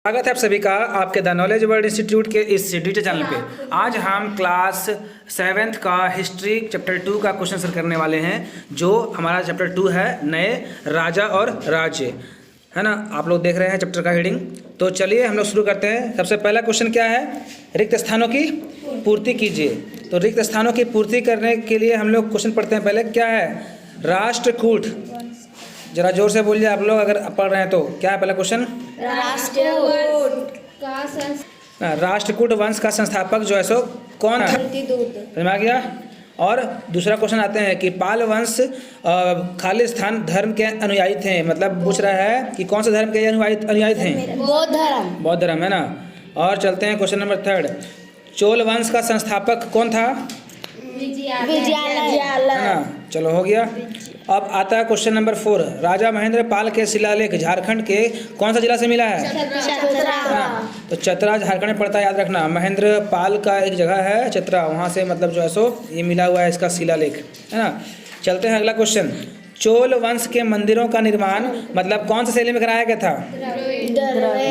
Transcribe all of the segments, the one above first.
स्वागत है आप सभी का आपके द नॉलेज वर्ल्ड इंस्टीट्यूट के इस डिजिटल चैनल पे। आज हम क्लास 7th का हिस्ट्री चैप्टर 2 का क्वेश्चन आंसर करने वाले हैं। जो हमारा चैप्टर 2 है नए राजा और राज्य, है ना। आप लोग देख रहे हैं चैप्टर का हेडिंग। तो चलिए हम लोग शुरू करते हैं। सबसे पहला क्वेश्चन क्या है? रिक्त स्थानों की पूर्ति कीजिए। तो रिक्त स्थानों की पूर्ति करने के लिए हम लोग क्वेश्चन पढ़ते हैं। पहले क्या है? राष्ट्रकूट। जरा जोर से बोलिए आप लोग अगर पढ़ रहे हैं तो। क्या है पहला क्वेश्चन? राष्ट्रकूट वंश का संस्थापक जो है सो कौन है? समझ आ गया। और दूसरा क्वेश्चन आते हैं कि पाल वंश खालिस्तान धर्म के अनुयायी थे। मतलब पूछ रहा है कि कौन से धर्म के अनुयायी थे? बौद्ध धर्म, है ना। और चलते हैं क्वेश्चन नंबर 3। चोल वंश का संस्थापक कौन था? है ना। चलो हो गया। अब आता है क्वेश्चन नंबर 4। राजा महेंद्र पाल के शिलालेख झारखंड के कौन सा जिला से मिला है? चतरा। तो चतरा झारखंड में पड़ता है, याद रखना। महेंद्र पाल का एक जगह है चतरा, वहाँ से मतलब जो है सो ये मिला हुआ है इसका शिलालेख, है ना। चलते हैं अगला क्वेश्चन। चोल वंश के मंदिरों का निर्माण मतलब कौन सी शैली में कराया गया था?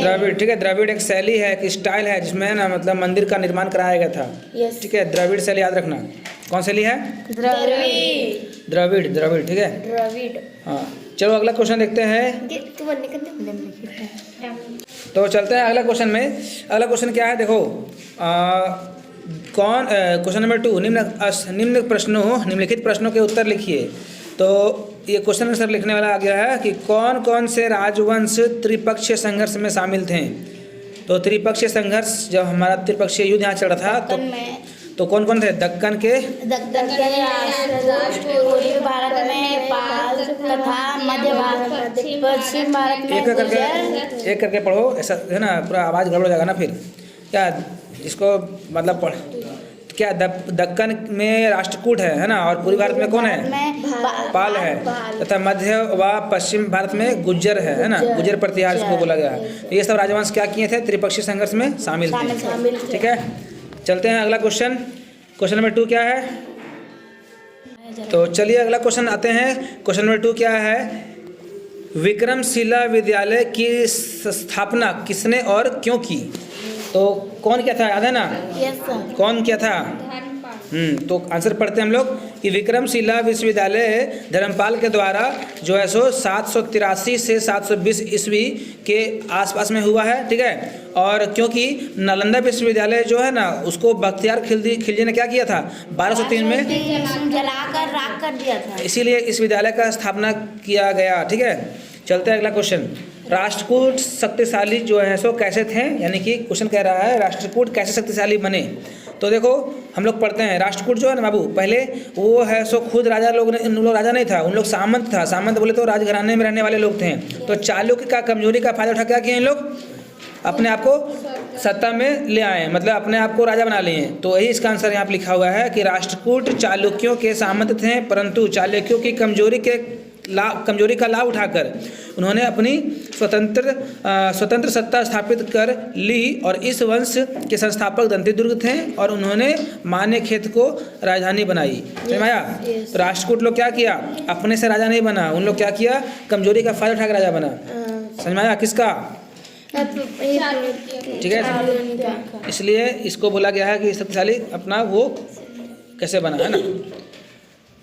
द्रविड़। ठीक है, द्रविड़ एक शैली है, एक स्टाइल है जिसमें ना मतलब मंदिर का निर्माण कराया गया था। ठीक है, द्रविड़ शैली याद रखना। कौन शैली है? द्रविड़। ठीक है, हाँ। चलो अगला क्वेश्चन देखते हैं। तो चलते हैं अगला क्वेश्चन में। अगला क्वेश्चन क्या है? देखो क्वेश्चन नंबर 2। निम्नलिखित प्रश्नों के उत्तर लिखिए। तो ये क्वेश्चन आंसर लिखने वाला आ गया है कि कौन कौन से राजवंश त्रिपक्षीय संघर्ष में शामिल थे। तो त्रिपक्षीय संघर्ष जब हमारा त्रिपक्षीय युद्ध यहाँ चल रहा था तो कौन कौन थे? दक्कन के पूर्वी भारत में पाल तथा मध्य भारत, पश्चिम भारत में एक करके पढ़ो, ऐसा है ना, पूरा आवाज़ गड़बड़ हो जाएगा ना फिर। क्या इसको मतलब पढ़ क्या दक्कन में राष्ट्रकूट है ना। और पूर्वी भारत में कौन है? पाल है। तथा मध्य व पश्चिम भारत में गुज्जर है ना। गुज्जर प्रतिहार इसको बोला गया है। ये सब राजवंश क्या किए थे? त्रिपक्षीय संघर्ष में शामिल थे। ठीक है, चलते हैं अगला क्वेश्चन। क्वेश्चन नंबर 2 क्या है? तो चलिए अगला क्वेश्चन आते हैं। क्वेश्चन नंबर 2 क्या है? विक्रमशिला विद्यालय की स्थापना किसने और क्यों की? तो कौन किया था, याद है ना? Yes sir. कौन किया था? तो आंसर पढ़ते हैं हम लोग कि विक्रमशिला विश्वविद्यालय धर्मपाल के द्वारा जो है सो 783 से 720 ईस्वी के आसपास में हुआ है। ठीक है, और क्योंकि नालंदा विश्वविद्यालय जो है ना उसको बख्तियार खिलजी ने क्या किया था? 1203 में जलाकर राख कर दिया था, इसीलिए इस विद्यालय का स्थापना किया गया। ठीक है, चलते हैं अगला क्वेश्चन। राष्ट्रकूट शक्तिशाली जो है सो कैसे थे? यानी कि क्वेश्चन कह रहा है राष्ट्रकूट कैसे शक्तिशाली बने। तो देखो हम लोग पढ़ते हैं। राष्ट्रकूट जो है ना बाबू, पहले वो है सो खुद राजा लोग राजा नहीं था, उन लोग सामंत था। सामंत बोले तो राजघराने में रहने वाले लोग थे। तो चालुक्य का कमजोरी का फायदा उठा क्या किए इन लोग? अपने आप को सत्ता में ले आए, मतलब अपने आप को राजा बना लिए। तो यही इसका आंसर यहाँ पर लिखा हुआ है कि राष्ट्रकूट चालुक्यों के सामंत थे, परंतु चालुक्यों की कमजोरी का लाभ उठाकर उन्होंने अपनी स्वतंत्र सत्ता स्थापित कर ली। और इस वंश के संस्थापक दंतीदुर्ग थे और उन्होंने मान्यखेत को राजधानी बनाई। समझ आया? तो राष्ट्रकूट लोग क्या किया? अपने से राजा नहीं बना, उन लोग क्या किया? कमजोरी का फायदा उठाकर राजा बना। समझ आया? किसका? ठीक है, इसलिए इसको बोला गया है कि शक्तिशाली अपना वो कैसे बना, है ना।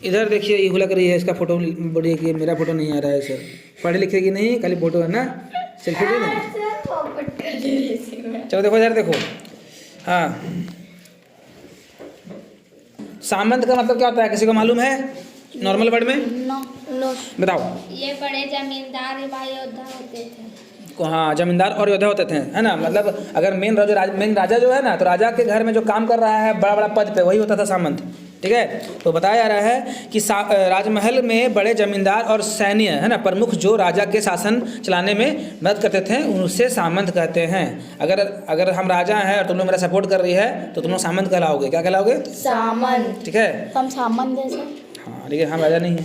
इधर देखिए ये हुला करिए, इसका फोटो बढ़िया कि मेरा फोटो नहीं आ रहा है सर। पढ़े लिखे की नहीं, खाली फोटो है ना, सेल्फी दे दें। चलो देखो इधर देखो। हाँ, सामंत का मतलब क्या होता है? किसी को मालूम है नॉर्मल वर्ड में? नो। बताओ। ये बड़े जमींदार व योद्धा होते थे। हाँ, जमींदार और योद्धा होते थे, है ना। मतलब अगर मेन राजा जो है ना, तो राजा के घर में जो काम कर रहा है बड़ा बड़ा पद पे, वही होता था सामंत। ठीक है, तो बताया जा रहा है कि राजमहल में बड़े जमींदार और सैन्य, है ना, प्रमुख जो राजा के शासन चलाने में मदद करते थे उनसे सामंत कहते हैं। अगर हम राजा हैं और तुम लोग मेरा सपोर्ट कर रही है तो तुम लोग सामंत कहलाओगे। क्या कहलाओगे? सामंत। ठीक है, हम सामंत जैसे। हाँ, लेकिन हम राजा नहीं हैं,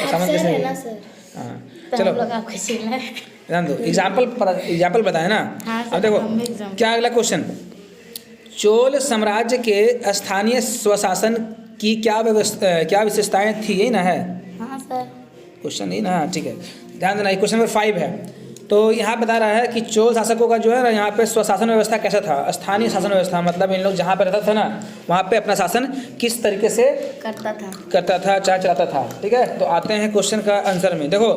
सामंत कैसे हैं? हाँ, चलो ध्यान दो। एग्जाम्पल बताए ना। अब देखो क्या अगला क्वेश्चन। चोल साम्राज्य के स्थानीय स्वशासन की क्या विशेषताएं थी? यही ना है हाँ सर, क्वेश्चन, यही ना। ठीक है, ध्यान देना। क्वेश्चन नंबर 5 है। तो यहाँ बता रहा है कि चोल शासकों का जो है ना यहाँ पे स्वशासन व्यवस्था कैसा था, स्थानीय शासन व्यवस्था, मतलब इन लोग जहाँ पे रहता था ना वहाँ पे अपना शासन किस तरीके से करता था। चाहे चलाता था। ठीक है, तो आते हैं क्वेश्चन का आंसर में। देखो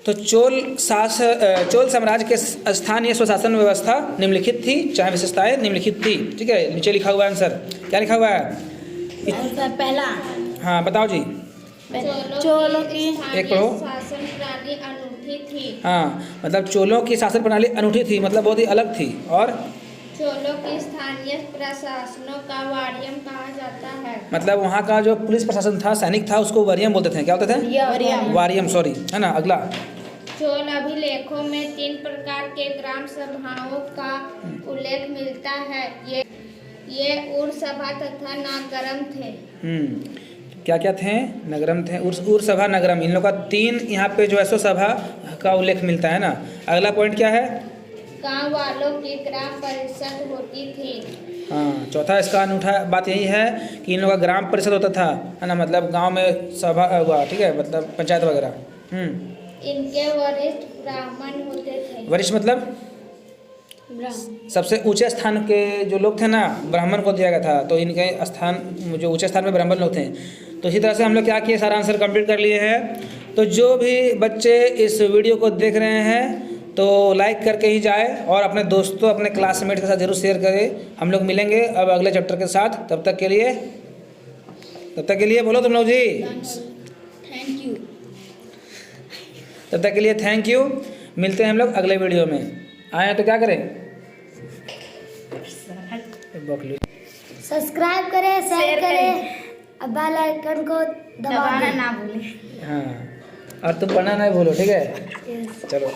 तो चोल साम्राज्य के स्थानीय स्वशासन व्यवस्था निम्नलिखित थी, चाहे विशेषताएं निम्नलिखित थी। ठीक है, नीचे लिखा हुआ है आंसर, क्या लिखा हुआ है? आंसर पहला, हाँ बताओ जी। चोलों की एक पढ़ो। शासन प्रणाली अनूठी थी। हाँ, मतलब चोलों की शासन प्रणाली अनूठी थी, मतलब बहुत ही अलग थी। और चोलों की स्थानीय प्रशासनों का वारियम कहा जाता है। मतलब वहाँ का जो पुलिस प्रशासन था, सैनिक था, उसको वरियम बोलते थे। क्या बोलते थे? वारियम, सॉरी, है ना। अगला, चोल अभिलेखों में 3 प्रकार के ग्राम सभाओं का उल्लेख मिलता है। ये उर सभा तथा नागरम थे। क्या क्या थे? नगरम थे, उर सभा, नगरम, इन लोग का 3 यहाँ पे जो है सो सभा का उल्लेख मिलता है ना। अगला पॉइंट क्या है? गांव वालों की ग्राम परिषद होती थी। हाँ, चौथा इसका अनूठा बात यही है कि इन लोगों का ग्राम परिषद होता था, है ना, मतलब गांव में सभा हुआ। ठीक है, मतलब पंचायत वगैरह। इनके वरिष्ठ ब्राह्मण होते थे। वरिष्ठ मतलब सबसे ऊंचे स्थान के जो लोग थे ना, ब्राह्मण को दिया गया था, तो इनके स्थान जो ऊंचे स्थान में ब्राह्मण लोग थे। तो इसी तरह से हम लोग क्या किए, सारा आंसर कंप्लीट कर लिए हैं। तो जो भी बच्चे इस वीडियो को देख रहे हैं तो लाइक करके ही जाए और अपने दोस्तों, अपने क्लासमेट के साथ जरूर शेयर करें। हम लोग मिलेंगे अब अगले चैप्टर के साथ। तब तक के लिए बोलो तुम लोग जी, थैंक यू। तब तक के लिए थैंक यू। मिलते हैं हम लोग अगले वीडियो में। आए हैं तो क्या करें? सब्सक्राइब करें, शेयर करें और बेल आइकन को दबाना ना भूलें। हाँ, और तुम पढ़ना नहीं भूलो, ठीक है? चलो।